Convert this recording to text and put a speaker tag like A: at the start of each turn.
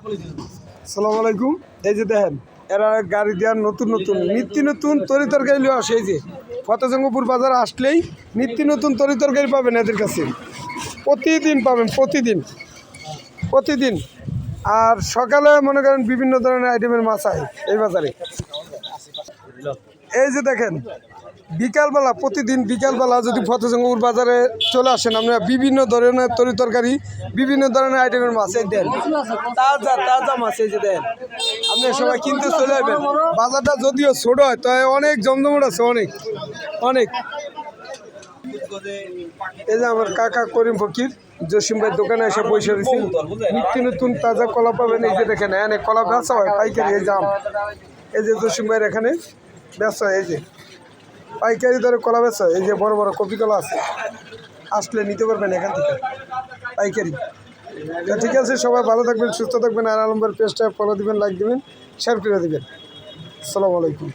A: আসসালামু আলাইকুম। এই যে দেখেন এরা গাড়ি দেওয়ার নতুন নতুন নিত্য নতুন তরি তরকারি লিয়ে আসে। এই যে ফতেজঙ্গপুর বাজার আসলেই নিত্য নতুন তরি তরকারি পাবেন এদের কাছে, প্রতিদিন পাবেন, প্রতিদিন। আর সকালে মনে করেন বিভিন্ন ধরনের আইটেমের মাছ হয় এই বাজারে। এই যে দেখেন বিকালবেলা, প্রতিদিন বিকালবেলা যদি ফতেজঙ্গপুর বাজারে চলে আসেন আপনারা, বিভিন্ন ধরনের তরি তরকারি, বিভিন্ন ধরনের আইটেমের মাছ এই দেন, তাজা তাজা মাছ। এই যে দেন আপনি সবাই কিনতে চলে যাবেন। বাজারটা যদিও ছোট হয় তাই অনেক জমজমট আছে, অনেক অনেক। এই যে আমার কাকা করিম ফকির জসিম ভাই দোকানে এসে বসে রয়েছি। নিত্য নতুন তাজা কলা পাবেন। এই যে দেখেন এখানে কলা বেচা হয় পাইকারি। এই জাম, এই যে জসিম ভাইয়ের এখানে বেচা হয়। এই যে পাইকারি দরে কলা বেচা হয়। এই যে বড় বড় কপি কলা আছে, আসলে নিতে পারবেন এখান থেকে পাইকারি। ঠিক আছে, সবাই ভালো থাকবেন, সুস্থ থাকবেন। আর আলম ভাইয়ের পেজটা ফলো দিবেন, লাইক দিবেন, শেয়ার করে দিবেন। আসসালামু আলাইকুম।